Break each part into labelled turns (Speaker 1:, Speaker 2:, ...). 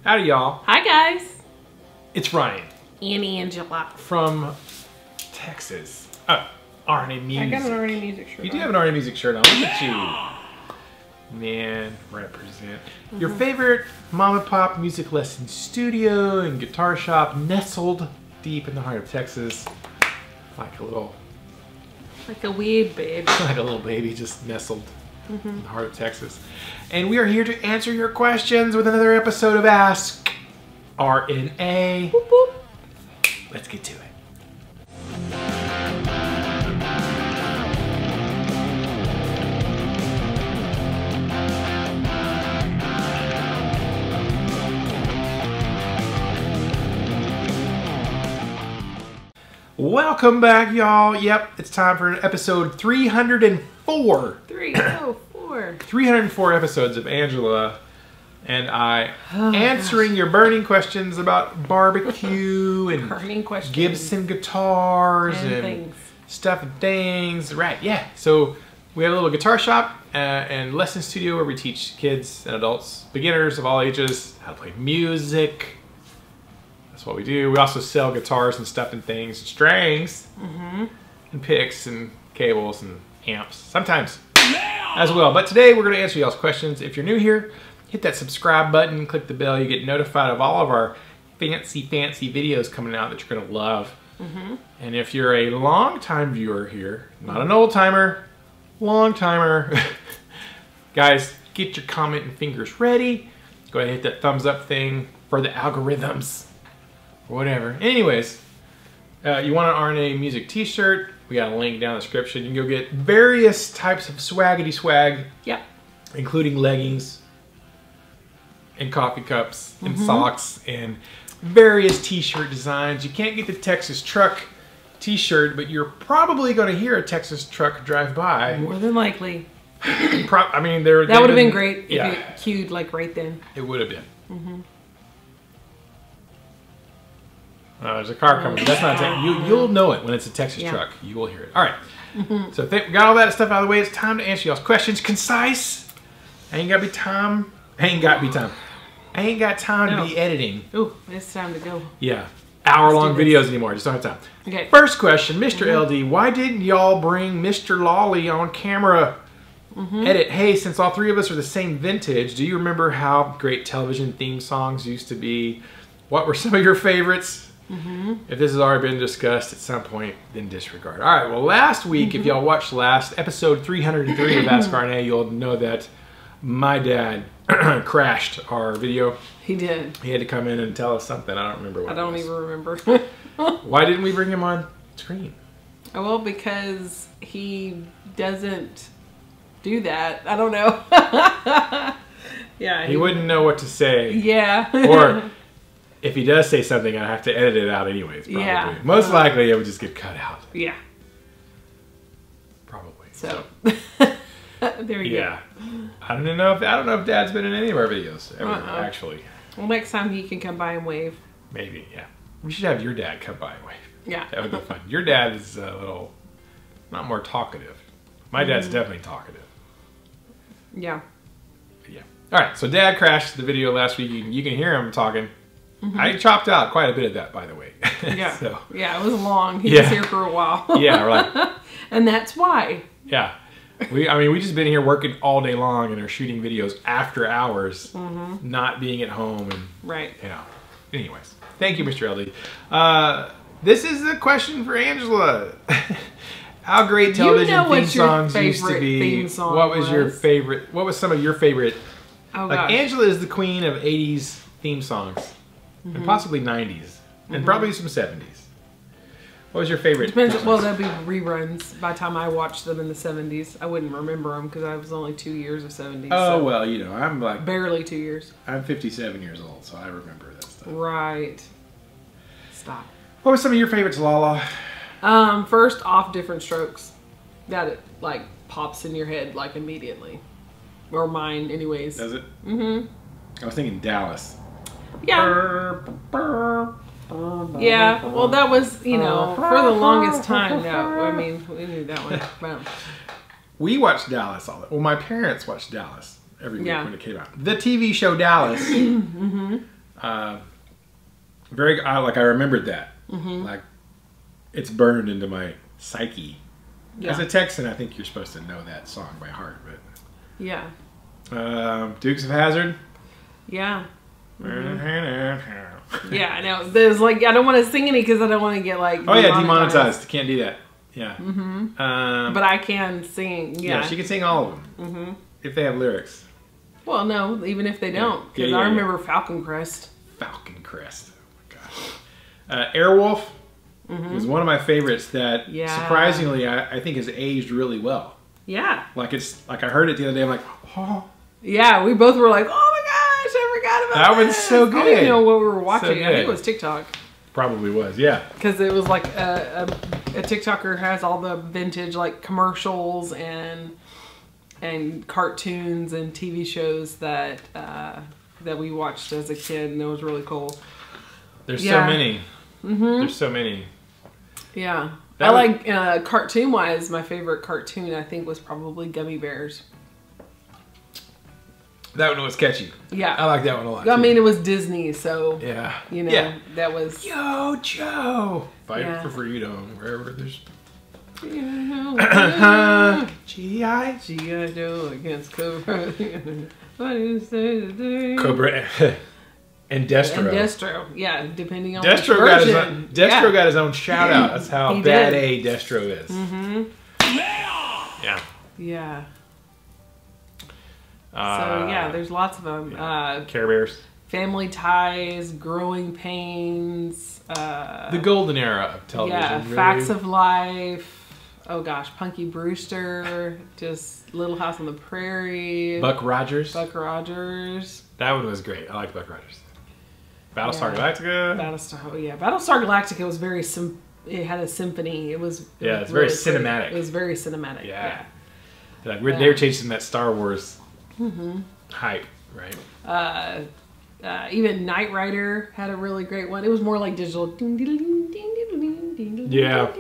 Speaker 1: Howdy, y'all.
Speaker 2: Hi, guys.
Speaker 1: It's Ryan.
Speaker 2: And Angela.
Speaker 1: From Texas. RNA Music.
Speaker 2: I got an RNA Music shirt.
Speaker 1: You do have an RNA Music shirt on. Look at you. Man, represent. Your favorite mom and pop music lesson studio and guitar shop nestled deep in the heart of Texas. Like a
Speaker 2: wee baby.
Speaker 1: like a little baby just nestled in the heart of Texas. And we are here to answer your questions with another episode of Ask RNA.
Speaker 2: Boop, boop.
Speaker 1: Let's get to it. Welcome back, y'all. Yep, it's time for episode 304.
Speaker 2: 304.
Speaker 1: 304 episodes of Angela and I answering your burning questions about barbecue and
Speaker 2: Burning questions.
Speaker 1: Gibson guitars and
Speaker 2: things.
Speaker 1: Stuff and things. Right, yeah. So we have a little guitar shop and lesson studio where we teach kids and adults, beginners of all ages, how to play music. That's what we do. We also sell guitars and stuff and things, and strings, and picks and cables and amps, sometimes as well. But today we're going to answer y'all's questions. If you're new here, hit that subscribe button, click the bell. You get notified of all of our fancy videos coming out that you're going to love. And if you're a long-time viewer here, not an old-timer, long-timer, guys, get your comment and fingers ready. Go ahead and hit that thumbs up thing for the algorithms. Whatever. Anyways, you want an RNA Music t-shirt, we got a link down in the description. You can go get various types of swaggity swag.
Speaker 2: Yep.
Speaker 1: Including leggings and coffee cups and socks and various t-shirt designs. You can't get the Texas truck t-shirt, but you're probably going to hear a Texas truck drive by.
Speaker 2: More than likely.
Speaker 1: I mean, that
Speaker 2: would have been great if it cued like right then.
Speaker 1: It would have been. There's a car coming. That's not you'll know it when it's a Texas truck. You will hear it. All right. So we got all that stuff out of the way. It's time to answer y'all's questions. Concise. I ain't got time to be editing.
Speaker 2: Ooh, it's time to go.
Speaker 1: Yeah. Hour-long videos anymore. Just don't have time.
Speaker 2: Okay.
Speaker 1: First question, Mr. LD. Why didn't y'all bring Mr. Lolly on camera? Edit. Hey, since all three of us are the same vintage, do you remember how great television theme songs used to be? What were some of your favorites? If this has already been discussed at some point, then disregard. All right, well, last week, if y'all watched last episode 303 of Ask RNA, you'll know that my dad crashed our video.
Speaker 2: He did.
Speaker 1: He had to come in and tell us something. I don't remember what
Speaker 2: I don't even remember.
Speaker 1: Why didn't we bring him on screen?
Speaker 2: Oh, well, because he doesn't do that. I don't know. Yeah.
Speaker 1: He wouldn't know what to say.
Speaker 2: Yeah.
Speaker 1: Or if he does say something, I have to edit it out anyways, probably.
Speaker 2: Yeah.
Speaker 1: Most likely, it would just get cut out.
Speaker 2: Yeah.
Speaker 1: Probably.
Speaker 2: So there you go.
Speaker 1: I don't know if Dad's been in any of our videos ever, actually.
Speaker 2: Well, next time he can come by and wave.
Speaker 1: Maybe, yeah. We should have your dad come by and wave.
Speaker 2: Yeah.
Speaker 1: That would be fun. Your dad is a little, not more talkative. My dad's definitely talkative.
Speaker 2: Yeah.
Speaker 1: Yeah. All right, so Dad crashed the video last week. You can hear him talking. I chopped out quite a bit of that, by the way.
Speaker 2: Yeah.
Speaker 1: So,
Speaker 2: yeah, it was long. He was here for a while.
Speaker 1: Yeah, right.
Speaker 2: And that's why.
Speaker 1: Yeah. We just been here working all day long and are shooting videos after hours, not being at home. And,
Speaker 2: right.
Speaker 1: You know. Anyways, thank you, Mr. LD. This is the question for Angela. How great television theme songs used to be. What was your favorite? What was some of your favorite?
Speaker 2: Oh,
Speaker 1: like
Speaker 2: gosh.
Speaker 1: Angela is the queen of 80s theme songs. And possibly 90s. And probably some 70s. What was your favorite?
Speaker 2: Depends. Well, that'd be reruns. By the time I watched them in the 70s, I wouldn't remember them because I was only 2 years of 70s.
Speaker 1: Oh,
Speaker 2: so
Speaker 1: well, you know, I'm like...
Speaker 2: barely 2 years.
Speaker 1: I'm 57 years old, so I remember that stuff.
Speaker 2: Right. Stop.
Speaker 1: What were some of your favorites, Lala?
Speaker 2: First off, Different Strokes. That it, like, pops in your head, like, immediately. Or mine, anyways.
Speaker 1: Does it? I was thinking Dallas.
Speaker 2: Yeah. Yeah, well, that was, you know, for the longest time. No, I mean, we knew that one. But
Speaker 1: we watched Dallas all the time. Well, my parents watched Dallas every week when it came out. The TV show Dallas. Very, like I remembered that. Like, it's burned into my psyche.
Speaker 2: Yeah.
Speaker 1: As a Texan, I think you're supposed to know that song by heart, but.
Speaker 2: Yeah.
Speaker 1: Dukes of Hazzard.
Speaker 2: Yeah. Yeah, I know. There's like, I don't want to sing any because I don't want to get like.
Speaker 1: Oh yeah, demonetized. Can't do that. Yeah.
Speaker 2: But I can sing. Yeah.
Speaker 1: Yeah, she can sing all of them if they have lyrics.
Speaker 2: Well, no, even if they don't, because I remember Falcon Crest.
Speaker 1: Falcon Crest. Oh my gosh. Airwolf was one of my favorites that surprisingly I think has aged really well.
Speaker 2: Yeah.
Speaker 1: Like it's like I heard it the other day. I'm like, oh.
Speaker 2: Yeah, we both were like, oh my gosh, I forgot about
Speaker 1: that one's so good.
Speaker 2: I don't even know what we were watching.
Speaker 1: So
Speaker 2: I think it was TikTok.
Speaker 1: Probably was, yeah.
Speaker 2: Because it was like a TikToker has all the vintage like commercials and cartoons and TV shows that that we watched as a kid, and it was really cool.
Speaker 1: There's so many. There's so many.
Speaker 2: Yeah. I like cartoon-wise, my favorite cartoon I think was probably Gummy Bears.
Speaker 1: That one was catchy.
Speaker 2: Yeah.
Speaker 1: I like that one a lot.
Speaker 2: I mean, it was Disney, so
Speaker 1: yeah.
Speaker 2: You know, that was
Speaker 1: Yo Joe. Fight for freedom wherever there's G.I.
Speaker 2: Joe against Cobra. What is today?
Speaker 1: Cobra and Destro.
Speaker 2: And Destro, yeah, depending on
Speaker 1: Destro got his own, Destro got his own shout out. That's how bad A Destro is. Yeah.
Speaker 2: Yeah. So yeah, there's lots of them.
Speaker 1: Care Bears.
Speaker 2: Family Ties, Growing Pains.
Speaker 1: The golden era of television.
Speaker 2: Yeah,
Speaker 1: really.
Speaker 2: Facts of Life. Oh gosh, Punky Brewster. Just Little House on the Prairie.
Speaker 1: Buck Rogers.
Speaker 2: Buck Rogers.
Speaker 1: That one was great. I like Buck Rogers. Battlestar Galactica.
Speaker 2: Battlestar Galactica was very it had a symphony. It was
Speaker 1: it's very cinematic.
Speaker 2: It was very cinematic.
Speaker 1: Yeah. Like they were chasing that Star Wars hype, right?
Speaker 2: Even Knight Rider had a really great one. It was more like digital.
Speaker 1: Yeah.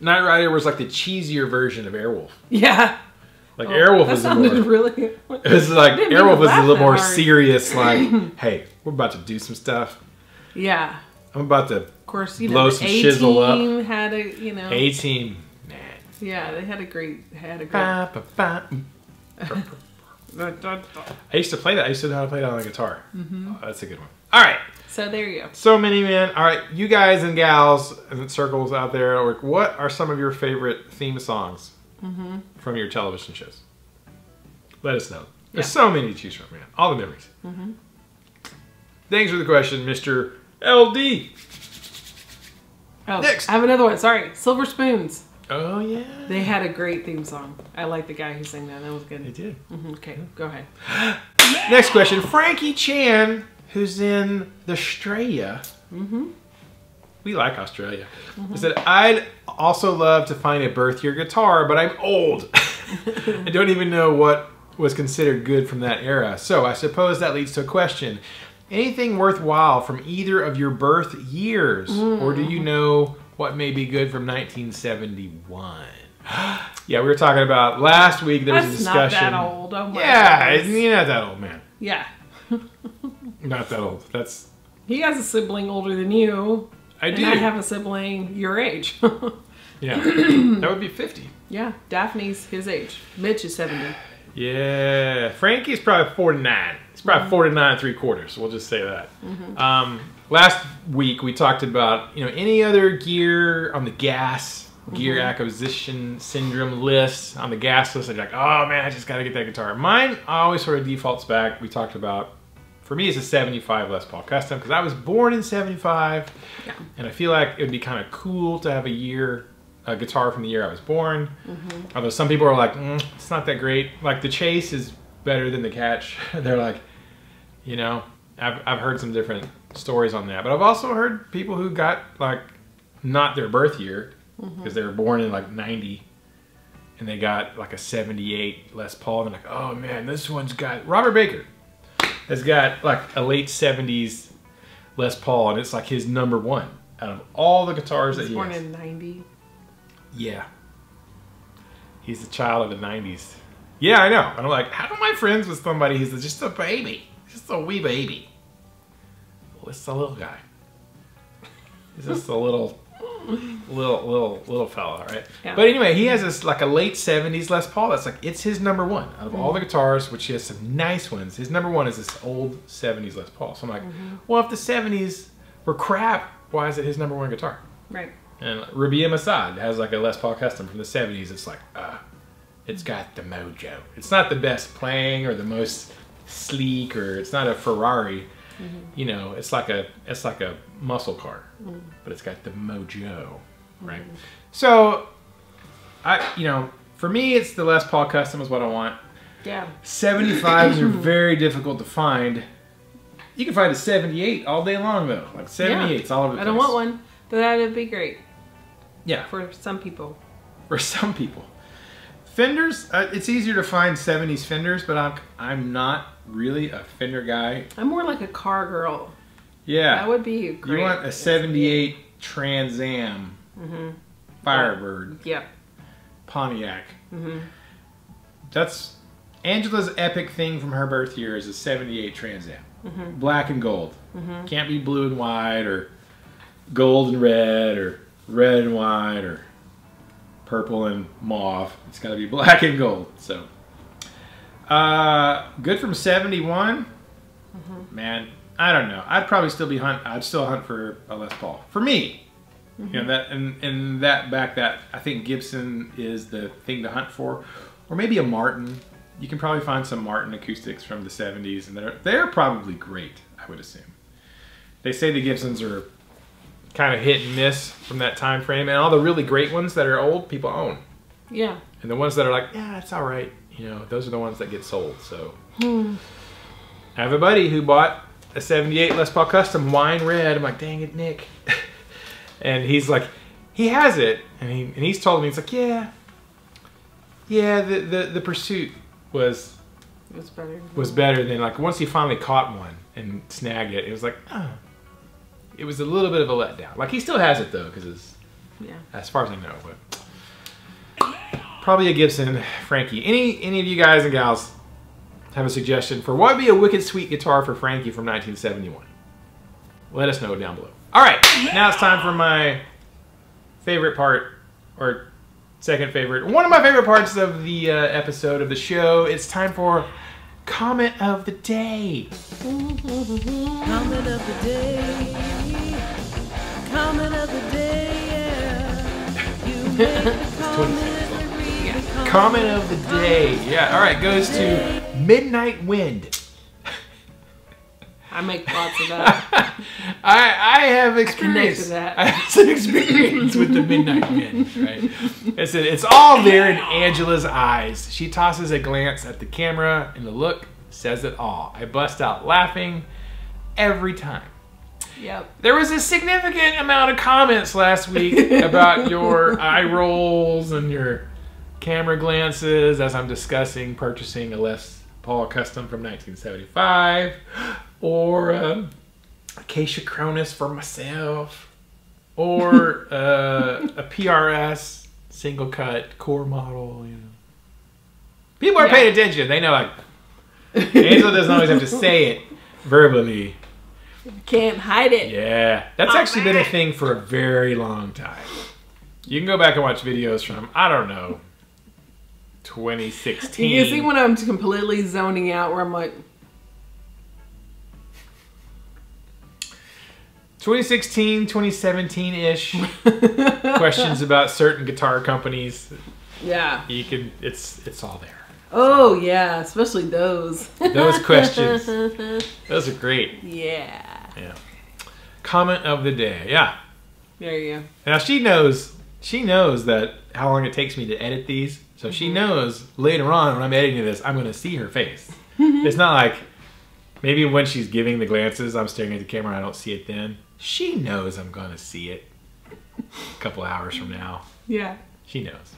Speaker 1: Knight Rider was like the cheesier version of Airwolf.
Speaker 2: Yeah.
Speaker 1: Like Airwolf was
Speaker 2: really.
Speaker 1: It was like Airwolf was a little more serious. Like, hey, we're about to do some stuff.
Speaker 2: Yeah.
Speaker 1: I'm about to,
Speaker 2: of course,
Speaker 1: blow some shizzle up.
Speaker 2: A-Team had a,
Speaker 1: A-Team, man.
Speaker 2: Yeah, they had a great.
Speaker 1: I used to play that. I used to know how to play that on the guitar. Oh, that's a good one. All right.
Speaker 2: So there you go.
Speaker 1: So many, man. All right, you guys and gals and circles out there, what are some of your favorite theme songs from your television shows? Let us know. There's so many to choose from, man. All the memories. Thanks for the question, Mr. LD.
Speaker 2: Oh,
Speaker 1: Next.
Speaker 2: I have another one. Sorry. Silver Spoons.
Speaker 1: Oh, yeah.
Speaker 2: They had a great theme song. I like the guy who sang that. That was good.
Speaker 1: They did.
Speaker 2: Okay, go ahead.
Speaker 1: Next question. Frankie Chan, who's in Australia. We like Australia. He said, I'd also love to find a birth year guitar, but I'm old. I don't even know what was considered good from that era. So I suppose that leads to a question. Anything worthwhile from either of your birth years? Or do you know what may be good from 1971? Yeah, we were talking about last week. There was a discussion.
Speaker 2: That's not that old. Oh my
Speaker 1: goodness. You're not that old, man.
Speaker 2: Yeah.
Speaker 1: Not that old. That's.
Speaker 2: He has a sibling older than you.
Speaker 1: I do.
Speaker 2: And I have a sibling your age.
Speaker 1: Yeah. That would be 50.
Speaker 2: Yeah. Daphne's his age. Mitch is 70.
Speaker 1: Yeah. Frankie's probably 49. He's probably 49 3/4. We'll just say that. Last week we talked about any other gear on the gas gear acquisition syndrome list on the gas list. I'd be like, oh man, I just got to get that guitar. Mine always sort of defaults back. We talked about, for me, it's a 75 Les Paul Custom because I was born in 75, and I feel like it would be kind of cool to have a guitar from the year I was born. Although some people are like, it's not that great. Like the Chase is better than the Catch. They're like, I've heard some different stories on that, but I've also heard people who got like not their birth year because they were born in like 90 and they got like a 78 Les Paul and they're like, oh man, this one's got, Robert Baker has got like a late 70s Les Paul and it's like his #1 out of all the guitars that he has.
Speaker 2: Born in 90.
Speaker 1: Yeah. He's the child of the 90s. Yeah, I know. And I'm like, how am I friends with somebody who's just a baby? Just a wee baby. it's a little guy. He's just a little fella, right? Yeah. But anyway, he has this like a late 70s Les Paul. That's like, it's his number one out of all the guitars, which he has some nice ones. His number one is this old 70s Les Paul. So I'm like, well, if the 70s were crap, why is it his number one guitar?
Speaker 2: Right.
Speaker 1: And Rabia Masad has like a Les Paul Custom from the 70s. It's like, it's got the mojo. It's not the best playing or the most sleek, or it's not a Ferrari. You know, it's like a muscle car, but it's got the mojo, right? So, for me, it's the Les Paul Custom is what I want.
Speaker 2: Yeah.
Speaker 1: 75s are very difficult to find. You can find a 78 all day long though, like 78s all over the place.
Speaker 2: I don't want one, but that'd be great.
Speaker 1: Yeah.
Speaker 2: For some people.
Speaker 1: For some people. Fenders, it's easier to find 70s Fenders, but I'm not really a Fender guy.
Speaker 2: I'm more like a car girl.
Speaker 1: Yeah.
Speaker 2: That would be great.
Speaker 1: You want a 78 Trans Am Firebird.
Speaker 2: Yep.
Speaker 1: Pontiac. That's Angela's epic thing from her birth year is a 78 Trans Am. Black and gold. Can't be blue and white, or gold and red, or red and white, or purple and mauve. It's got to be black and gold. So, good from 71. Man, I don't know. I'd probably still I'd still hunt for a Les Paul. For me, you know, that and that back that I think Gibson is the thing to hunt for, or maybe a Martin. You can probably find some Martin acoustics from the 70s, and they're probably great. I would assume. They say the Gibsons are kind of hit and miss from that time frame, and all the really great ones that are old, people own.
Speaker 2: Yeah. And
Speaker 1: the ones that are like, yeah, it's all right, you know, those are the ones that get sold. So I have a buddy who bought a 78 Les Paul Custom wine red. I'm like, dang it, Nick. And he's like, he has it, and he's told me, he's like, yeah, the Pursuit was better than, like, once he finally caught one and snagged it, it was like, oh. It was a little bit of a letdown. Like, he still has it though, because as far as I know, but probably a Gibson. Frankie. Any of you guys and gals have a suggestion for what would be a wicked sweet guitar for Frankie from 1971? Let us know down below. All right, now it's time for my favorite part, or second favorite, one of my favorite parts of the episode of the show. It's time for Comment of the Day.
Speaker 3: Comment of the day. Comment of the day, yeah. You make the
Speaker 1: Comment of the day. Yeah, all right, goes to Midnight Wind.
Speaker 2: I make lots of that.
Speaker 1: I have experience.
Speaker 2: That.
Speaker 1: I have some experience with the Midnight Wind, right? It's all there in Angela's eyes. She tosses a glance at the camera, and the look says it all. I bust out laughing every time.
Speaker 2: Yep.
Speaker 1: There was a significant amount of comments last week about your eye rolls and your camera glances as I'm discussing purchasing a Les Paul Custom from 1975, or Acacia Cronus for myself, or a PRS single cut core model. You know, people are paying attention. They know, like, Angela doesn't always have to say it verbally.
Speaker 2: Can't hide it.
Speaker 1: Yeah, that's actually been a thing for a very long time. You can go back and watch videos from, I don't know, 2016.
Speaker 2: You can see when I'm completely zoning out, where I'm like,
Speaker 1: 2016, 2017-ish. Questions about certain guitar companies.
Speaker 2: Yeah.
Speaker 1: You can, it's all there.
Speaker 2: Oh, yeah, especially those.
Speaker 1: Those questions. Those are great.
Speaker 2: Yeah.
Speaker 1: Yeah. Comment of the day. Yeah.
Speaker 2: There you go.
Speaker 1: Now she knows that how long it takes me to edit these. So she knows later on when I'm editing this, I'm going to see her face. It's not like maybe when she's giving the glances, I'm staring at the camera, I don't see it then. She knows I'm going to see it a couple hours from now.
Speaker 2: Yeah.
Speaker 1: She knows.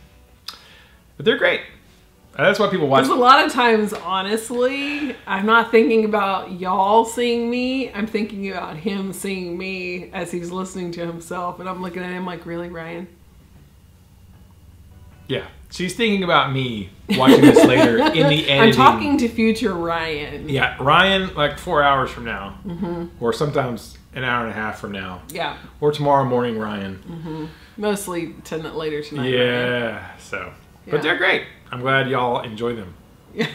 Speaker 1: But they're great. That's why people watch.
Speaker 2: There's a lot of times, honestly, I'm not thinking about y'all seeing me. I'm thinking about him seeing me as he's listening to himself. And I'm looking at him like, really, Ryan?
Speaker 1: Yeah. She's thinking about me watching this later in the editing.
Speaker 2: I'm talking to future Ryan.
Speaker 1: Yeah, Ryan, like 4 hours from now. Or sometimes an hour and a half from now.
Speaker 2: Yeah.
Speaker 1: Or tomorrow morning, Ryan.
Speaker 2: Mostly later tonight.
Speaker 1: Yeah,
Speaker 2: Ryan.
Speaker 1: so. But they're great. I'm glad y'all enjoy them.
Speaker 2: Yeah.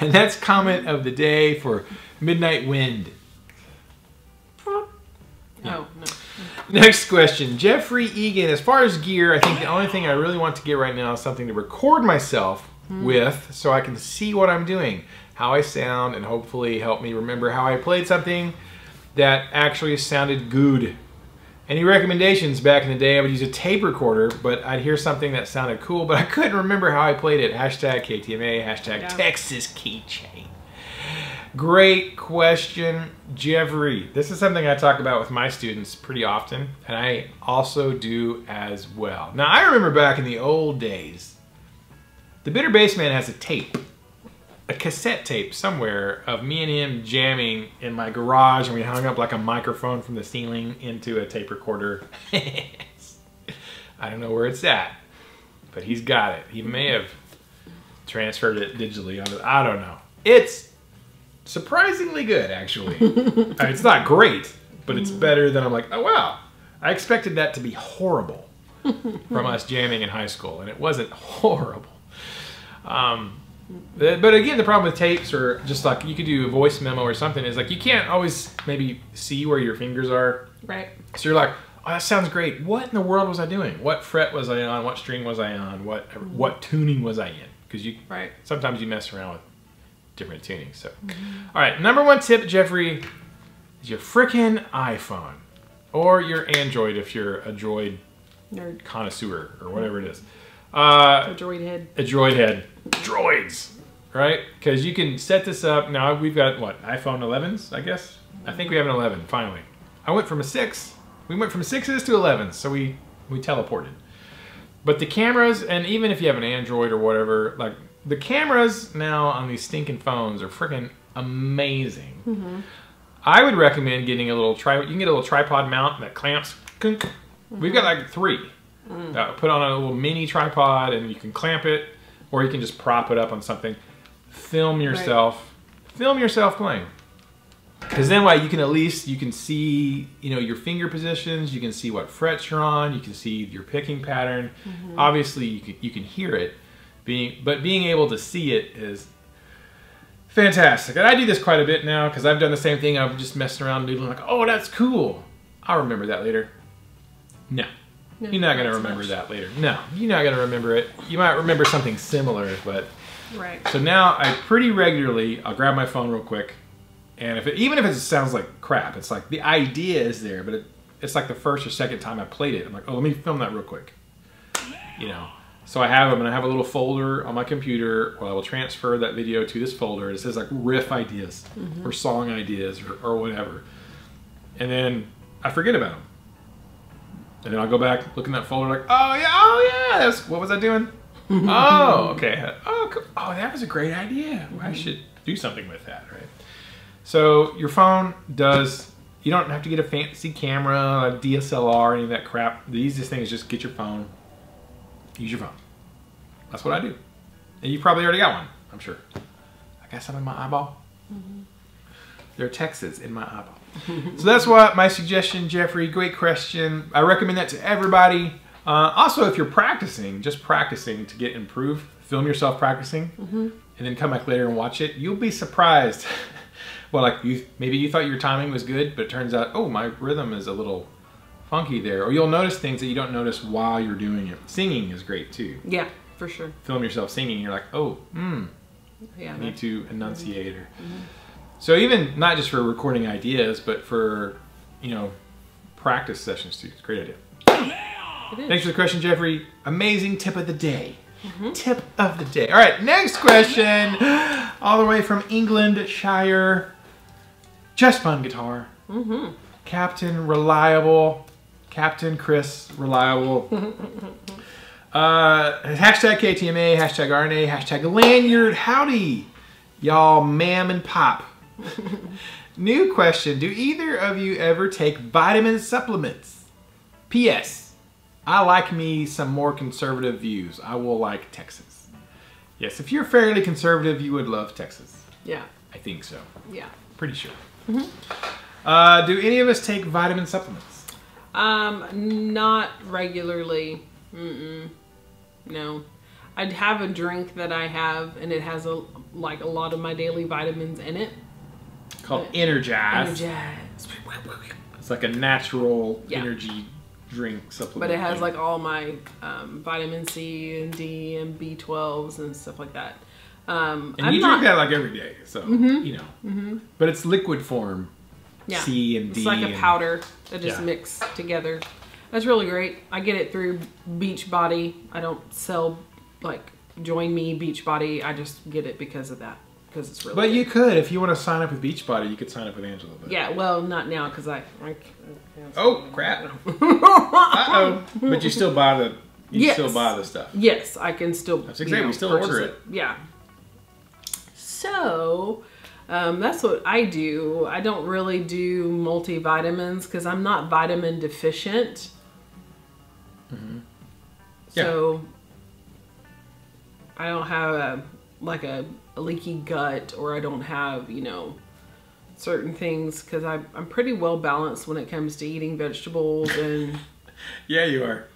Speaker 1: And that's comment of the day for Midnight Wind.
Speaker 2: Oh, no.
Speaker 1: Next question. Jeffrey Egan. As far as gear, I think the only thing I really want to get right now is something to record myself with so I can see what I'm doing, how I sound, and hopefully help me remember how I played something that actually sounded good. Any recommendations? Back in the day, I would use a tape recorder, but I'd hear something that sounded cool, but I couldn't remember how I played it. Hashtag KTMA, hashtag Texas Keychain. Great question, Jeffrey. This is something I talk about with my students pretty often, and I also do as well. Now, I remember back in the old days, the Bitter Bassman has a tape, a cassette tape somewhere of me and him jamming in my garage, and we hung up like a microphone from the ceiling into a tape recorder. I don't know where it's at, but he's got it. He may have transferred it digitally. I don't know. It's surprisingly good, actually. I mean, it's not great, but it's better than I'm like, oh wow. I expected that to be horrible from us jamming in high school, and it wasn't horrible. But again, the problem with tapes, or just like you could do a voice memo or something, is like you can't always maybe see where your fingers are.
Speaker 2: Right.
Speaker 1: So you're like, oh, that sounds great. What in the world was I doing? What fret was I on? What string was I on? What tuning was I in? Because you sometimes you mess around with different tunings. So, all right, number one tip, Jeffrey, is your frickin' iPhone or your Android if you're a Droid
Speaker 2: nerd
Speaker 1: connoisseur or whatever it is.
Speaker 2: A Droid head.
Speaker 1: A Droid head. Droids, right? Because you can set this up. Now we've got what, iPhone 11s, I guess. I think we have an 11 finally. I went from a 6. We went from 6s to 11s, so we teleported. But the cameras, and even if you have an Android or whatever, like the cameras now on these stinking phones are freaking amazing. I would recommend getting a little you can get a little tripod mount that clamps. We've got like 3. Put on a little mini tripod and you can clamp it, or you can just prop it up on something. Film yourself. Film yourself playing. Because then you can at least, you can see, you know, your finger positions, you can see what frets you're on, you can see your picking pattern. Obviously you can hear it, but being able to see it is fantastic. And I do this quite a bit now because I've done the same thing. I'm just messing around doodling like, oh, that's cool. I'll remember that later. No. You're not going to remember that later. No, you're not going to remember it. You might remember something similar, but...
Speaker 2: Right.
Speaker 1: So now I pretty regularly, I'll grab my phone real quick, and even if it sounds like crap, it's like the idea is there, but it's like the first or second time I played it. I'm like, oh, let me film that real quick. You know, so I have them, and I have a little folder on my computer where I will transfer that video to this folder. It says like riff ideas or song ideas or whatever. And then I forget about them. And then I'll go back, look in that folder like, oh yeah, what was I doing? Oh, okay. Oh, cool. Oh, that was a great idea. I should do something with that, right? So your phone does, you don't have to get a fancy camera, a DSLR, any of that crap. The easiest thing is just get your phone, use your phone. That's what I do. And you probably already got one, I'm sure. I got some in my eyeball. There are texts in my eyeball. So that's what my suggestion, Jeffrey. Great question. I recommend that to everybody. Also, if you're practicing, just practicing to get improved, film yourself practicing, and then come back later and watch it. You'll be surprised. Well, like maybe you thought your timing was good, but it turns out, oh, my rhythm is a little funky there. Or you'll notice things that you don't notice while you're doing it. Singing is great too.
Speaker 2: Yeah, for sure.
Speaker 1: Film yourself singing, and you're like, oh,
Speaker 2: yeah,
Speaker 1: I need to enunciate or. So even not just for recording ideas, but for, you know, practice sessions too. It's a great idea. Thanks for the question, Jeffrey. Amazing tip of the day. Tip of the day. All right, next question. All the way from Englandshire. Just fun guitar. Captain Reliable. Captain Chris Reliable. Hashtag KTMA, hashtag RNA, hashtag lanyard. Howdy, y'all, ma'am and pop. New question. Do either of you ever take vitamin supplements? P.S. I like me some more conservative views. I will like Texas. Yes, if you're fairly conservative, you would love Texas.
Speaker 2: Yeah.
Speaker 1: I think so.
Speaker 2: Yeah.
Speaker 1: Pretty sure. Do any of us take vitamin supplements?
Speaker 2: Not regularly. No. I'd have a drink that I have, and it has a lot of my daily vitamins in it.
Speaker 1: Called Energize.
Speaker 2: Energize.
Speaker 1: It's like a natural energy drink supplement.
Speaker 2: But it has like all my vitamin C and D and B12s and stuff like that.
Speaker 1: And you drink that like every day, so you know. But it's liquid form.
Speaker 2: Yeah.
Speaker 1: C and D.
Speaker 2: It's like a powder that just mix together. That's really great. I get it through Beachbody. I don't sell like Join Me Beachbody. I just get it because of that. Because it's really
Speaker 1: But
Speaker 2: good.
Speaker 1: you could, if you want to sign up with Beachbody, you could sign up with Angela. But.
Speaker 2: Yeah, well, not now because I
Speaker 1: Oh crap! Uh-oh. But you still buy the still buy the stuff.
Speaker 2: Yes, I can still.
Speaker 1: That's exactly. We still order it.
Speaker 2: Yeah. So, that's what I do. I don't really do multivitamins because I'm not vitamin deficient. So, I don't have a leaky gut, or I don't have, certain things because I'm pretty well balanced when it comes to eating vegetables and.
Speaker 1: Yeah, you are.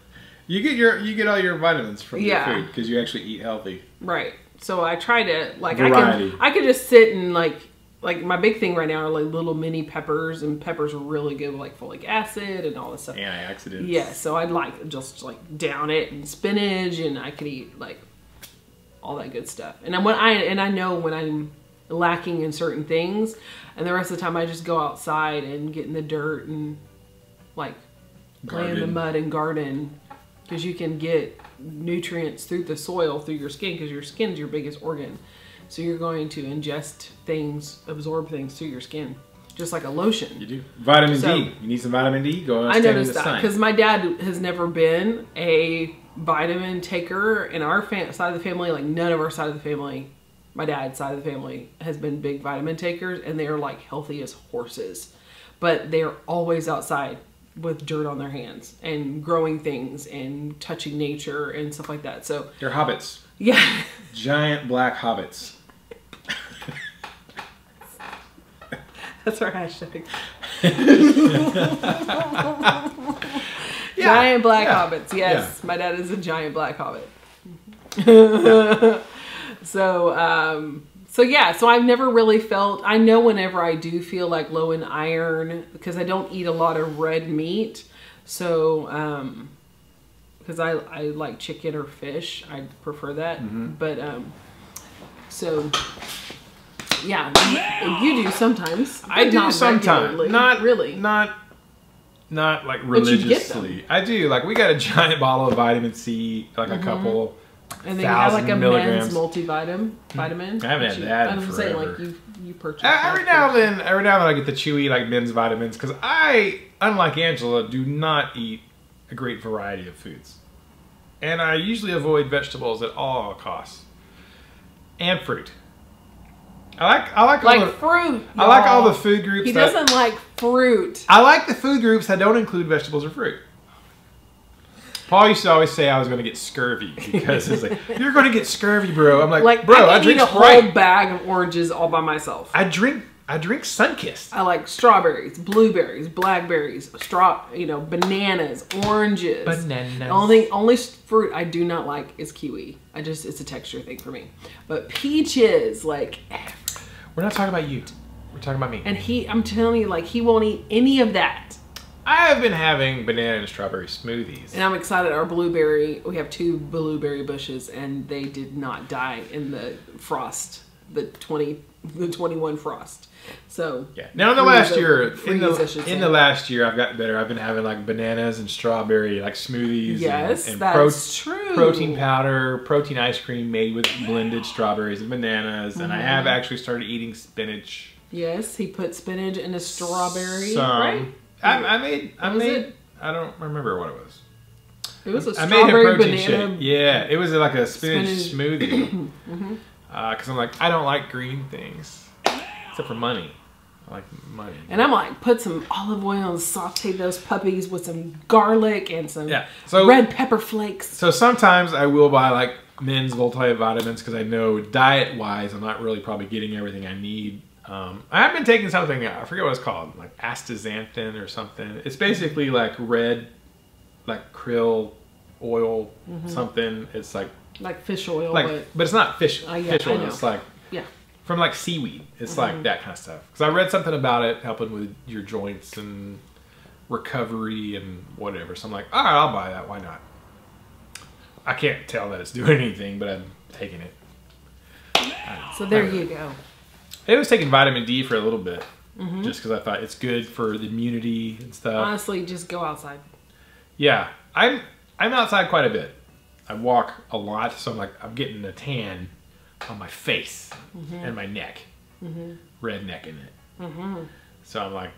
Speaker 1: You get all your vitamins from your food because you actually eat healthy.
Speaker 2: Right. So I try to
Speaker 1: Variety.
Speaker 2: I could just sit and like my big thing right now are like little mini peppers, and peppers are really good with like folic acid and all this stuff.
Speaker 1: Antioxidants.
Speaker 2: Yeah. So I'd just down it and spinach, and I could eat like all that good stuff. And I know when I'm lacking in certain things, and the rest of the time I just go outside and get in the dirt and like play in the mud and garden, because you can get nutrients through the soil through your skin, because your skin is your biggest organ. So you're going to ingest things, absorb things through your skin, just like a lotion.
Speaker 1: You do. Vitamin D. You need some vitamin D? Go
Speaker 2: I noticed that because my dad has never been a vitamin taker in our side of the family. Like none of our side of the family, my dad's side of the family, has been big vitamin takers, and they are like healthy as horses. But they are always outside with dirt on their hands and growing things and touching nature and stuff like that. So
Speaker 1: they're hobbits.
Speaker 2: Yeah. Giant
Speaker 1: black hobbits.
Speaker 2: That's our hashtag. Giant black hobbits. Yes, my dad is a giant black hobbit. So I've never really felt, I know whenever I do feel like low in iron, because I don't eat a lot of red meat. So, because I like chicken or fish, I prefer that. But, so, yeah, you do sometimes.
Speaker 1: I do sometimes. Not
Speaker 2: really.
Speaker 1: Not like religiously. I do. Like we got a giant bottle of vitamin C, like a couple.
Speaker 2: And then you have like a
Speaker 1: milligrams.
Speaker 2: men's multivitamin.
Speaker 1: I haven't had that in
Speaker 2: forever.
Speaker 1: forever.
Speaker 2: Saying like you purchase.
Speaker 1: Every now and then I get the chewy like men's vitamins, because I, unlike Angela, do not eat a great variety of foods, and I usually avoid vegetables at all costs, and fruit. I like all the
Speaker 2: fruit.
Speaker 1: I like all the food groups.
Speaker 2: He doesn't like fruit.
Speaker 1: I like the food groups that don't include vegetables or fruit. Paul used to always say I was going to get scurvy, because it's like, you're going to get scurvy, bro. I'm like bro, I drink
Speaker 2: eat a whole bag of oranges all by myself.
Speaker 1: I drink Sunkist.
Speaker 2: I like strawberries, blueberries, blackberries, bananas, oranges.
Speaker 1: Bananas.
Speaker 2: Only fruit I do not like is kiwi. It's a texture thing for me. But peaches, like,
Speaker 1: we're not talking about you. We're talking about me.
Speaker 2: And I'm telling you, like, he won't eat any of that.
Speaker 1: I have been having banana and strawberry smoothies.
Speaker 2: And I'm excited. We have 2 blueberry bushes, and they did not die in the frost, the 21 frost. So
Speaker 1: yeah. Now in the last year, I've gotten better. I've been having like bananas and strawberry like smoothies.
Speaker 2: Yes,
Speaker 1: and
Speaker 2: that's true.
Speaker 1: Protein powder, protein ice cream made with blended strawberries and bananas, and I have actually started eating spinach.
Speaker 2: Yes, he put spinach in a strawberry.
Speaker 1: Right? I made. I don't remember what it was.
Speaker 2: It was a strawberry banana.
Speaker 1: Shake. Yeah, it was like a spinach smoothie. Because I'm like, I don't like green things except for money. I like money.
Speaker 2: And I'm like, put some olive oil and saute those puppies with some garlic and some red pepper flakes.
Speaker 1: So sometimes I will buy like men's multivitamins because I know diet-wise I'm not really probably getting everything I need. I have been taking something, I forget what it's called, like astaxanthin or something. It's basically like red, like krill oil, something. It's like
Speaker 2: fish oil,
Speaker 1: but it's not fish oil.
Speaker 2: I
Speaker 1: It's like from like seaweed. It's like that kind of stuff. Because I read something about it helping with your joints and recovery and whatever. So I'm like, all right, I'll buy that. Why not? I can't tell that it's doing anything, but I'm taking it.
Speaker 2: So there you go.
Speaker 1: I was taking vitamin D for a little bit, just because I thought it's good for the immunity and stuff.
Speaker 2: Honestly, just go outside.
Speaker 1: Yeah, I'm outside quite a bit. I walk a lot, so I'm getting a tan on my face and my neck, red neck in it. So I'm like,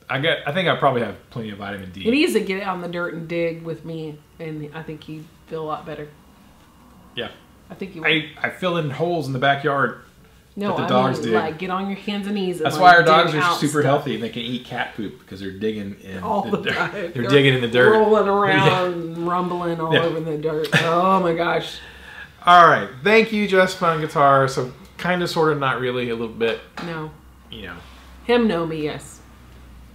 Speaker 1: I think I probably have plenty of vitamin D.
Speaker 2: He needs to get on the dirt and dig with me, and I think he'd feel a lot better.
Speaker 1: Yeah,
Speaker 2: I think you.
Speaker 1: I fill in holes in the backyard.
Speaker 2: No,
Speaker 1: the dogs dig.
Speaker 2: Like get on your hands and knees. And
Speaker 1: that's why our dogs are super
Speaker 2: stuff.
Speaker 1: healthy and they can eat cat poop because they're digging in
Speaker 2: all the
Speaker 1: dirt.
Speaker 2: time.
Speaker 1: They're digging in the dirt,
Speaker 2: rolling around, rumbling all over the dirt. Oh my gosh!
Speaker 1: All right, thank you, Just Fun Guitar. So kind of, sort of, not really, a little bit.
Speaker 2: No.
Speaker 1: You know.
Speaker 2: Him know me, yes.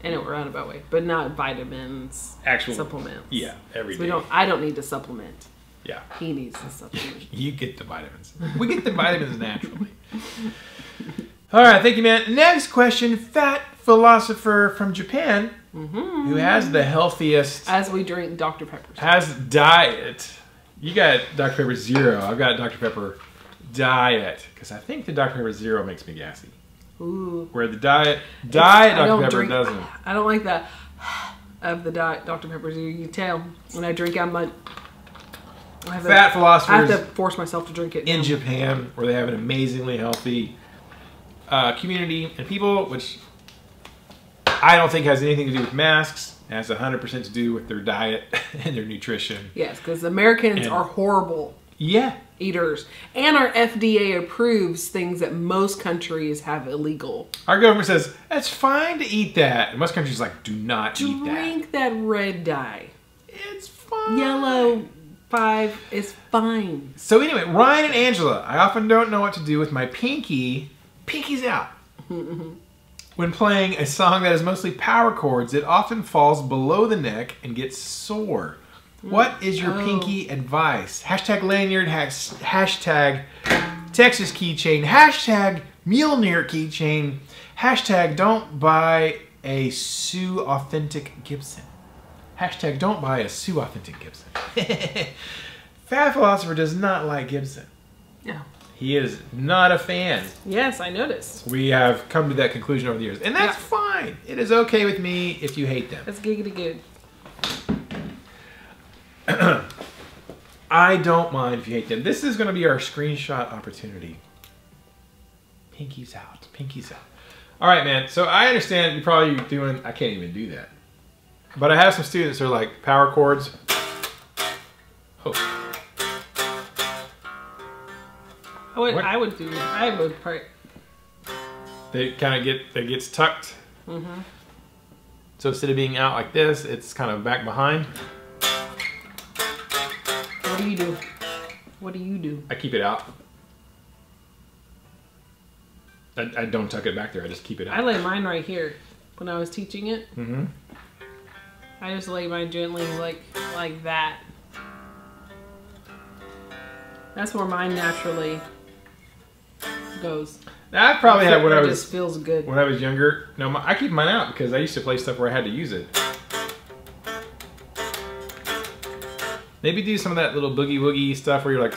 Speaker 2: In a roundabout way, but not vitamins.
Speaker 1: Actual
Speaker 2: supplements.
Speaker 1: Yeah, every day.
Speaker 2: I don't need to supplement.
Speaker 1: Yeah.
Speaker 2: He needs the supplement.
Speaker 1: You get the vitamins. We get the vitamins naturally. All right, thank you, man. Next question, fat philosopher from Japan, who has the healthiest...
Speaker 2: As we drink Dr. Peppers.
Speaker 1: Has diet. You got Dr. Pepper Zero. I've got Dr. Pepper Diet, because I think the Dr. Pepper Zero makes me gassy.
Speaker 2: Ooh.
Speaker 1: Where the diet Dr. Pepper doesn't.
Speaker 2: I don't like that of the diet Dr. Pepper Zero. You can tell when I drink out my...
Speaker 1: Fat philosophers.
Speaker 2: I have to force myself to drink it.
Speaker 1: In Japan, where they have an amazingly healthy community and people, which I don't think has anything to do with masks. It has 100% to do with their diet and their nutrition.
Speaker 2: Yes, because Americans are horrible eaters. And our FDA approves things that most countries have illegal.
Speaker 1: Our government says, it's fine to eat that. And most countries like, do not eat that.
Speaker 2: Drink that red dye.
Speaker 1: It's fine.
Speaker 2: Yellow 5 is fine.
Speaker 1: So anyway, Ryan and Angela, I often don't know what to do with my pinky. Pinky's out. When playing a song that is mostly power chords, it often falls below the neck and gets sore. What is your pinky advice? Hashtag lanyard, hashtag Texas keychain, hashtag Mjolnir keychain, hashtag don't buy a Sue Authentic Gibson. Hashtag don't buy a Sue Authentic Gibson. Fat Philosopher does not like Gibson.
Speaker 2: No.
Speaker 1: He is not a fan.
Speaker 2: Yes, I noticed.
Speaker 1: We have come to that conclusion over the years. And that's fine. It is okay with me if you hate them.
Speaker 2: That's giggity good.
Speaker 1: I don't mind if you hate them. This is going to be our screenshot opportunity. Pinky's out. Pinky's out. All right, man. So I understand you're probably doing... I can't even do that. But I have some students who are like power chords. Oh.
Speaker 2: I would pray.
Speaker 1: They kind of it gets tucked. So instead of being out like this, it's kind of back behind.
Speaker 2: What do you do? What do you do?
Speaker 1: I keep it out. I don't tuck it back there. I just keep it out.
Speaker 2: I lay mine right here. When I was teaching it, I just lay mine gently like that. That's where mine naturally goes.
Speaker 1: Now, I probably had when I was
Speaker 2: just feels good.
Speaker 1: When I was younger. No, I keep mine out because I used to play stuff where I had to use it. Maybe do some of that little boogie woogie stuff where you're like.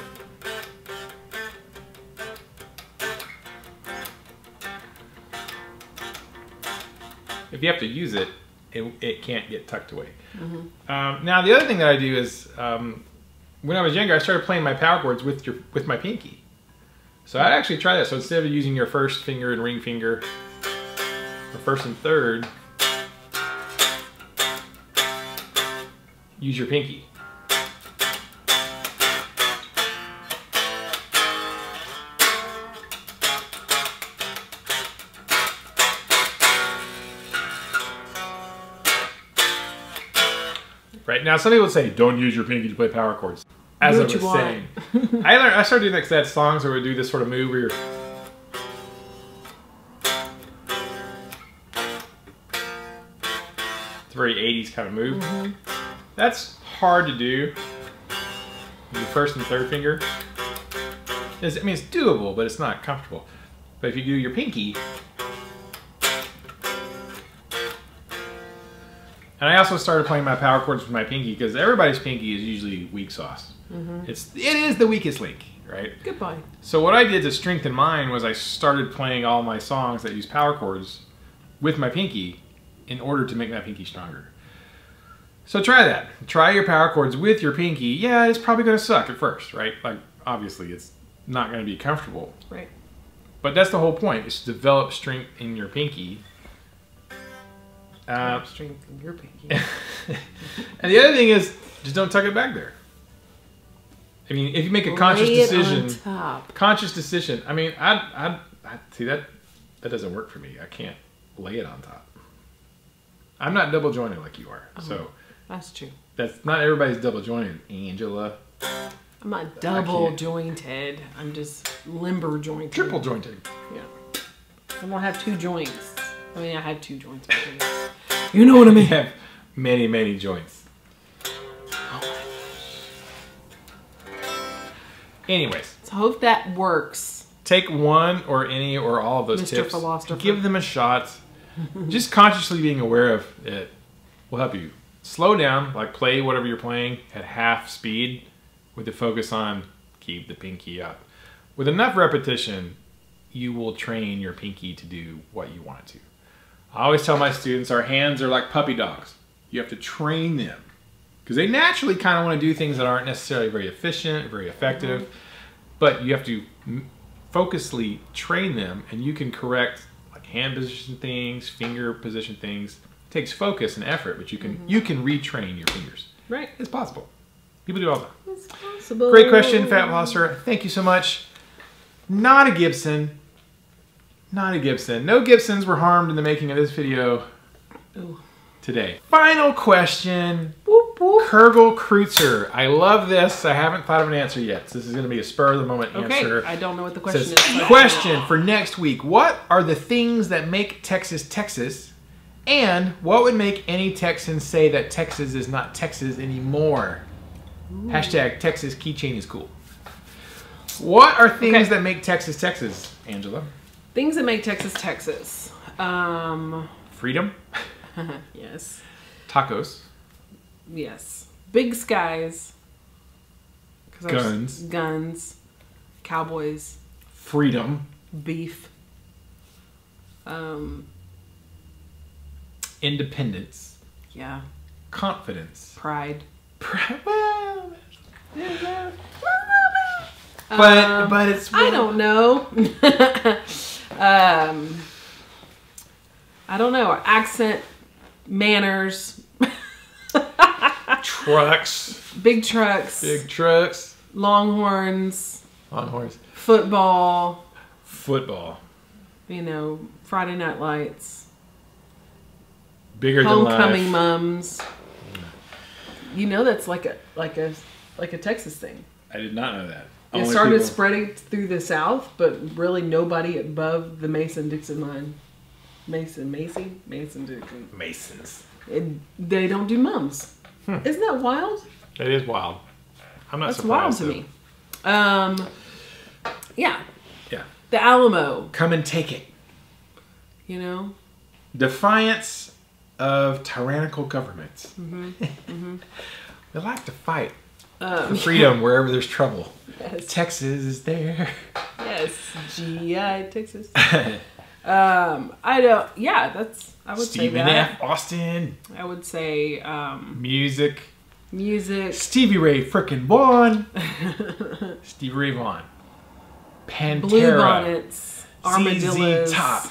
Speaker 1: If you have to use it, it can't get tucked away. Now the other thing that I do is when I was younger, I started playing my power chords with my pinky. So I'd actually try that. So instead of using your first finger and ring finger, or first and third, use your pinky. Right? Now, some people say, don't use your pinky to play power chords. As
Speaker 2: Do
Speaker 1: I
Speaker 2: what
Speaker 1: was
Speaker 2: you want.
Speaker 1: saying. I started doing that because I had songs where we do this sort of move where you're... It's a very 80s kind of move.
Speaker 2: Mm-hmm.
Speaker 1: That's hard to do. The first and third finger. I mean, it's doable, but it's not comfortable. But if you do your pinky... And I also started playing my power chords with my pinky because everybody's pinky is usually weak sauce.
Speaker 2: Mm-hmm.
Speaker 1: It is the weakest link, right?
Speaker 2: Goodbye.
Speaker 1: So what I did to strengthen mine was I started playing all my songs that use power chords with my pinky in order to make my pinky stronger. So try that. Try your power chords with your pinky. Yeah, it's probably going to suck at first, right? Like, obviously, it's not going to be comfortable.
Speaker 2: Right.
Speaker 1: But that's the whole point, is to develop strength in your pinky.
Speaker 2: Strength in your pinky.
Speaker 1: And the other thing is, just don't tuck it back there. I mean, if you make a conscious decision, conscious decision. I mean, I see that doesn't work for me. I can't lay it on top. I'm not double jointed like you are, so
Speaker 2: That's true.
Speaker 1: that's not everybody's double jointed, Angela.
Speaker 2: I'm not double jointed. I'm just limber jointed.
Speaker 1: Triple jointed.
Speaker 2: Yeah. I don't have two joints. I mean, I have two joints. You know what I
Speaker 1: We
Speaker 2: mean?
Speaker 1: have many, many joints. Anyways,
Speaker 2: So hope that works.
Speaker 1: take one or any or all of those
Speaker 2: Mr.
Speaker 1: tips.
Speaker 2: Philosopher.
Speaker 1: Give them a shot. Just consciously being aware of it will help you. Slow down, like play whatever you're playing at half speed with the focus on keep the pinky up. With enough repetition, you will train your pinky to do what you want it to. I always tell my students our hands are like puppy dogs. You have to train them because they naturally kind of want to do things that aren't necessarily very efficient, very effective, but you have to focusly train them, and you can correct like hand position things, finger position things. It takes focus and effort, but you can retrain your fingers.
Speaker 2: Right.
Speaker 1: It's possible. People do all the time.
Speaker 2: It's possible.
Speaker 1: Great question, Fat Velociraptor. Thank you so much. Not a Gibson. Not a Gibson. No Gibsons were harmed in the making of this video today. Final question.
Speaker 2: Whoop, whoop.
Speaker 1: Kurgel Kreutzer. I love this. I haven't thought of an answer yet. So this is going to be a spur of the moment
Speaker 2: Okay,
Speaker 1: answer.
Speaker 2: I don't know what the
Speaker 1: It
Speaker 2: question
Speaker 1: says,
Speaker 2: is.
Speaker 1: question for next week. What are the things that make Texas, Texas? And what would make any Texan say that Texas is not Texas anymore? Hashtag Texas keychain is cool. What are things that make Texas, Texas, Angela?
Speaker 2: Things that make Texas, Texas.
Speaker 1: Freedom.
Speaker 2: Yes.
Speaker 1: Tacos.
Speaker 2: Yes. Big skies. 'Cause there's
Speaker 1: Guns.
Speaker 2: Guns. Cowboys.
Speaker 1: Freedom.
Speaker 2: Beef.
Speaker 1: Independence.
Speaker 2: Yeah.
Speaker 1: Confidence.
Speaker 2: Pride.
Speaker 1: Well, but it's
Speaker 2: I don't know. I don't know. Accent, manners,
Speaker 1: trucks.
Speaker 2: big trucks,
Speaker 1: Big trucks.
Speaker 2: Longhorns,
Speaker 1: Longhorns.
Speaker 2: football,
Speaker 1: Football.
Speaker 2: you know, Friday Night Lights,
Speaker 1: Bigger than
Speaker 2: homecoming
Speaker 1: life.
Speaker 2: mums. You know that's like a Texas thing.
Speaker 1: I did not know that.
Speaker 2: It
Speaker 1: Only
Speaker 2: started
Speaker 1: people-
Speaker 2: spreading through the South, but really nobody above the Mason-Dixon line. Mason-Dixon.
Speaker 1: Masons.
Speaker 2: They don't do mums. Isn't that wild?
Speaker 1: That is wild. I'm not
Speaker 2: That's wild
Speaker 1: surprised.
Speaker 2: to me. Yeah.
Speaker 1: Yeah.
Speaker 2: The Alamo,
Speaker 1: Come and take it.
Speaker 2: you know?
Speaker 1: Defiance of tyrannical governments.
Speaker 2: Mm-hmm.
Speaker 1: We like to fight for freedom wherever there's trouble.
Speaker 2: Yes.
Speaker 1: Texas is there.
Speaker 2: Yes. G.I. Texas. I don't, yeah, that's, I would
Speaker 1: Stephen
Speaker 2: say that.
Speaker 1: F. Austin.
Speaker 2: I would say
Speaker 1: Music.
Speaker 2: music.
Speaker 1: Stevie Ray frickin' Vaughan. Stevie Ray Vaughan. Pantera.
Speaker 2: Bluebonnets. Armadillos.
Speaker 1: ZZ Top.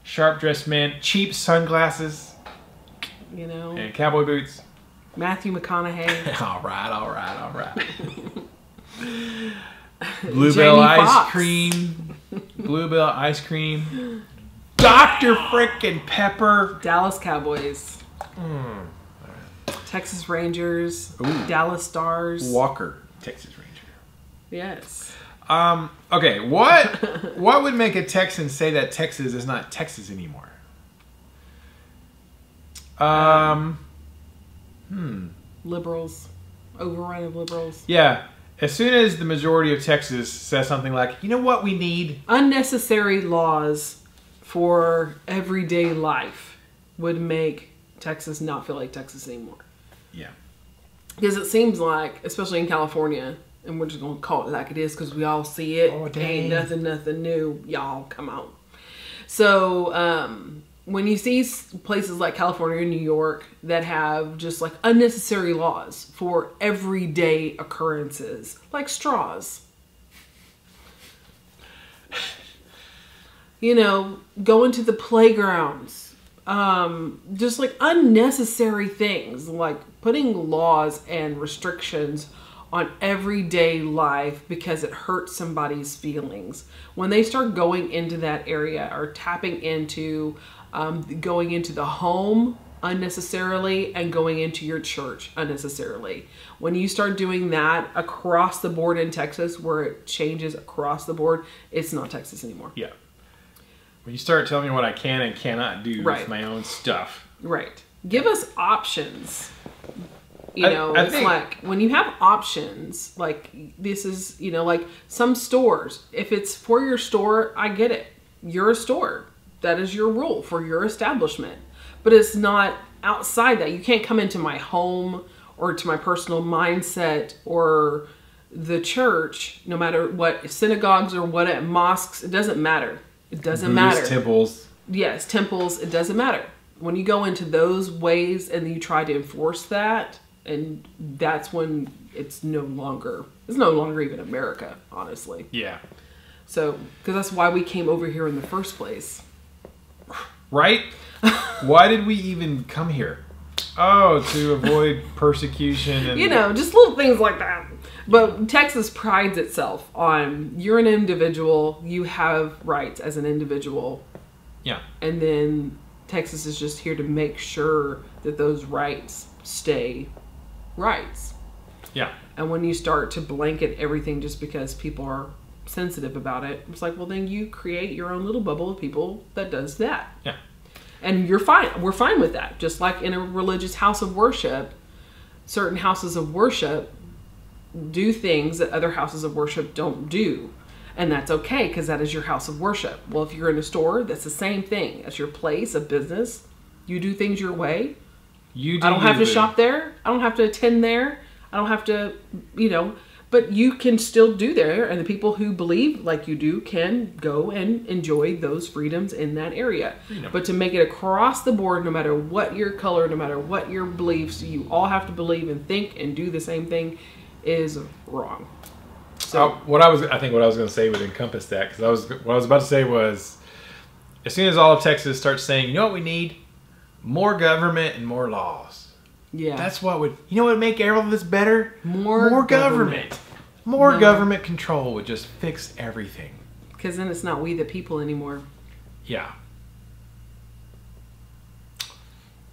Speaker 1: Sharp dressed men. Cheap sunglasses.
Speaker 2: You know?
Speaker 1: And cowboy boots.
Speaker 2: Matthew McConaughey.
Speaker 1: All right. Bluebell
Speaker 2: Jamie
Speaker 1: ice
Speaker 2: Foxx.
Speaker 1: cream. Bluebell ice cream. Dr. Frickin' Pepper.
Speaker 2: Dallas Cowboys. Texas Rangers,
Speaker 1: Ooh.
Speaker 2: Dallas Stars.
Speaker 1: Walker, Texas Ranger.
Speaker 2: Yes.
Speaker 1: Okay, what would make a Texan say that Texas is not Texas anymore?
Speaker 2: Liberals. Overrun of liberals.
Speaker 1: Yeah. As soon as the majority of Texas says something like, you know what we need?
Speaker 2: Unnecessary laws for everyday life would make Texas not feel like Texas anymore.
Speaker 1: Yeah.
Speaker 2: Because it seems like, especially in California, and we're just going to call it like it is because we all see it.
Speaker 1: Oh, dang.
Speaker 2: Ain't nothing new. Y'all, come on. So, when you see places like California and New York that have just like unnecessary laws for everyday occurrences, like straws. You know, going to the playgrounds. Just like unnecessary things, like putting laws and restrictions on everyday life because it hurts somebody's feelings. When they start going into that area or tapping into going into the home unnecessarily and going into your church unnecessarily. When you start doing that across the board in Texas, where it changes across the board, it's not Texas anymore.
Speaker 1: Yeah. When you start telling me what I can and cannot do
Speaker 2: Right.
Speaker 1: with my own stuff.
Speaker 2: Right. Give us options. You know,
Speaker 1: I
Speaker 2: it's
Speaker 1: think,
Speaker 2: like when you have options, like this is, you know, like some stores, if it's for your store, I get it. You're a store. That is your rule for your establishment. But it's not outside that. You can't come into my home or to my personal mindset or the church, no matter what, synagogues or what, mosques, it doesn't matter. It doesn't matter.
Speaker 1: Temples.
Speaker 2: Yes, temples, it doesn't matter. When you go into those ways and you try to enforce that, and that's when it's no longer even America, honestly.
Speaker 1: Yeah.
Speaker 2: So, because that's why we came over here in the first place.
Speaker 1: Right? Why did we even come here? Oh, to avoid persecution and...
Speaker 2: You know, just little things like that. But Texas prides itself on, you're an individual, you have rights as an individual.
Speaker 1: Yeah.
Speaker 2: And then Texas is just here to make sure that those rights stay rights.
Speaker 1: Yeah.
Speaker 2: And when you start to blanket everything just because people are sensitive about it, it's like, well, then you create your own little bubble of people that does that.
Speaker 1: Yeah.
Speaker 2: And you're fine. We're fine with that. Just like in a religious house of worship, certain houses of worship do things that other houses of worship don't do. And that's okay, because that is your house of worship. Well, if you're in a store, that's the same thing. That's your place of business. You do things your way.
Speaker 1: You do.
Speaker 2: I don't have to shop there. I don't have to attend there. I don't have to, you know, but you can still do there. And the people who believe like you do can go and enjoy those freedoms in that area.
Speaker 1: Freedom.
Speaker 2: But to make it across the board, no matter what your color, no matter what your beliefs, you all have to believe and think and do the same thing is wrong. So
Speaker 1: what I was going to say would encompass that, because what I was about to say was, as soon as all of Texas starts saying, you know what we need? More government and more laws.
Speaker 2: yeah,
Speaker 1: That's what would, you know what would make all of this better?
Speaker 2: More
Speaker 1: government. More government control would just fix everything.
Speaker 2: because then it's not we the people anymore.
Speaker 1: Yeah.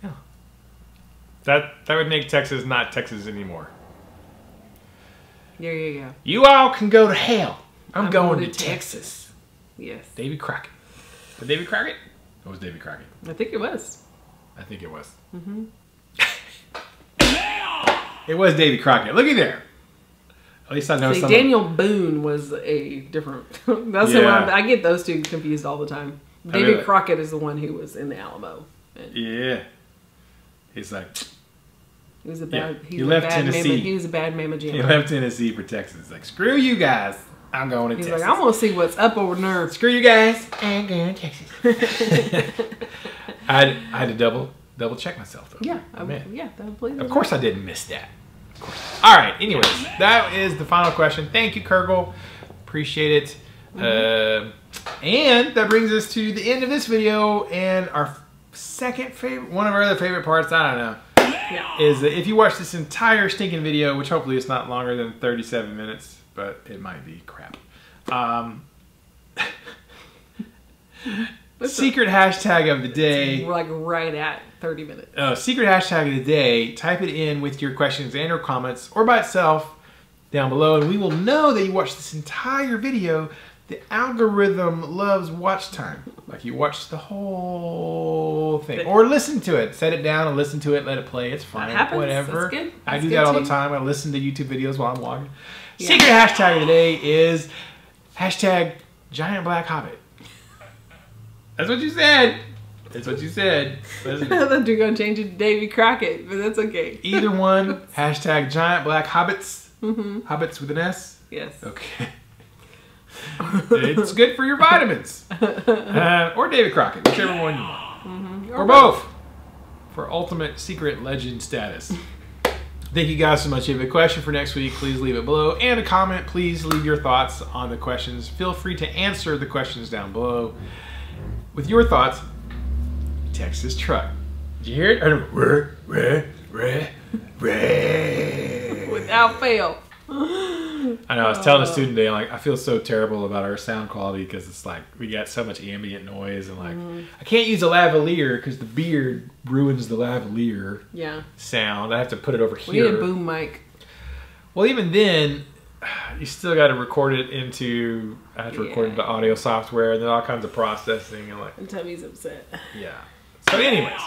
Speaker 1: Yeah. That would make Texas not Texas anymore.
Speaker 2: There you go.
Speaker 1: You all can go to hell. I'm going to Texas.
Speaker 2: Yes,
Speaker 1: Davy Crockett. Was Davy Crockett? Or was Davy Crockett?
Speaker 2: I think it was.
Speaker 1: I think it was. Mm-hmm. It was Davy Crockett. Looky there. At least I know
Speaker 2: See,
Speaker 1: some.
Speaker 2: Daniel Boone was a different. That's the one I get those two confused all the time. David Crockett is the one who was in the Alamo.
Speaker 1: Yeah. He's like.
Speaker 2: He was a bad.
Speaker 1: He left Tennessee.
Speaker 2: He was a bad mamma jamma.
Speaker 1: He left Tennessee for Texas. He's like, screw you guys. I'm going to
Speaker 2: He's
Speaker 1: Texas.
Speaker 2: like, I'm gonna see what's up over there.
Speaker 1: Screw you guys. I'm going to Texas. I had to double check myself though.
Speaker 2: Yeah,
Speaker 1: Man.
Speaker 2: of
Speaker 1: course I didn't miss that. Of course. All right. Anyways, that is the final question. Thank you, Kurgel. Appreciate it. And that brings us to the end of this video and our second favorite, one of our other favorite parts. I don't know.
Speaker 2: Yeah.
Speaker 1: Is that if you watch this entire stinking video, which hopefully it's not longer than 37 minutes, but it might be crap. Secret hashtag of the day.
Speaker 2: We're like right at 30 minutes.
Speaker 1: Secret hashtag of the day. Type it in with your questions and or comments or by itself down below, and we will know that you watched this entire video. The algorithm loves watch time. Like you watched the whole thing. Or listen to it. Set it down and listen to it. Let it play. It's fine.
Speaker 2: That happens.
Speaker 1: Whatever.
Speaker 2: That's good.
Speaker 1: I
Speaker 2: That's
Speaker 1: do
Speaker 2: good
Speaker 1: that all
Speaker 2: too.
Speaker 1: the time. I listen to YouTube videos while I'm walking.
Speaker 2: Yeah.
Speaker 1: Secret hashtag of the day is hashtag giant black hobbit. That's what you said. That's what you said.
Speaker 2: I thought you were going to change it to Davy Crockett, but that's okay.
Speaker 1: Either one. Hashtag giant black hobbits. Hobbits with an S.
Speaker 2: Yes.
Speaker 1: Okay. It's good for your vitamins. Or David Crockett, whichever one you want. Or both. For ultimate secret legend status. Thank you guys so much. If you have a question for next week, please leave it below. And a comment, please leave your thoughts on the questions. Feel free to answer the questions down below. With your thoughts, text this truck. Did you hear it?
Speaker 2: Without fail.
Speaker 1: I know, I was telling a student today, like, I feel so terrible about our sound quality because it's like, we got so much ambient noise and like, I can't use a lavalier because the beard ruins the lavalier sound. I have to put it over here.
Speaker 2: We need a boom mic.
Speaker 1: Well, even then, you still got to record it into, I have to record it into audio software and then all kinds of processing and like.
Speaker 2: And Tommy's upset.
Speaker 1: Yeah. So anyways,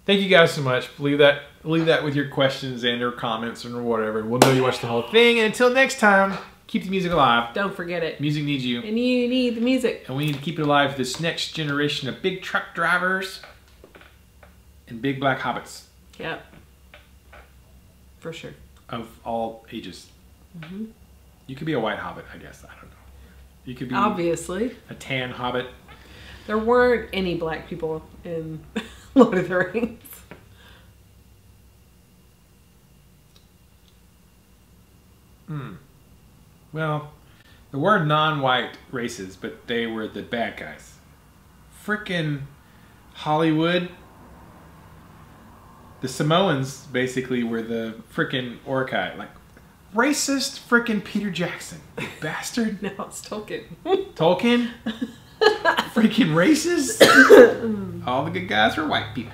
Speaker 1: thank you guys so much. Leave that with your questions and or comments or whatever. We'll know you watched the whole thing. And until next time, keep the music alive.
Speaker 2: Don't forget it.
Speaker 1: Music needs you.
Speaker 2: And you need the music.
Speaker 1: And we need to keep it alive for this next generation of big truck drivers and big black hobbits.
Speaker 2: Yep. For sure.
Speaker 1: Of all ages. You could be a white hobbit, I guess. I don't know. You could be
Speaker 2: obviously
Speaker 1: a tan hobbit.
Speaker 2: There weren't any black people in Lord of the Rings.
Speaker 1: Well, there were non-white races, but they were the bad guys. Frickin' Hollywood. The Samoans basically were the frickin' Orcai. Like, racist frickin' Peter Jackson. You bastard.
Speaker 2: No, it's Tolkien.
Speaker 1: Tolkien? Freaking racist? All the good guys were white people.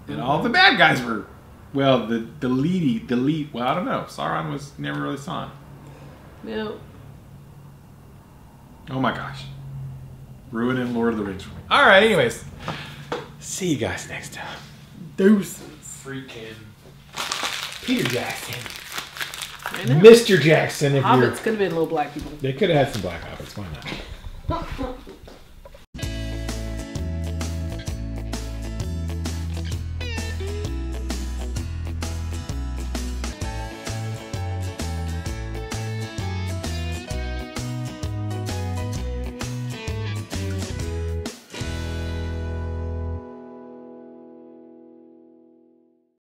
Speaker 1: And all the bad guys were, well, the lead, well, I don't know. Sauron was, never really saw him.
Speaker 2: No.
Speaker 1: Oh my gosh. Ruining Lord of the Rings for me. Alright, anyways. See you guys next time.
Speaker 2: Deuces.
Speaker 1: Freaking Peter Jackson.
Speaker 2: I know.
Speaker 1: Mr. Jackson, if
Speaker 2: Hobbits
Speaker 1: you're...
Speaker 2: could have been little black people.
Speaker 1: They could have had some black hobbits. Why not?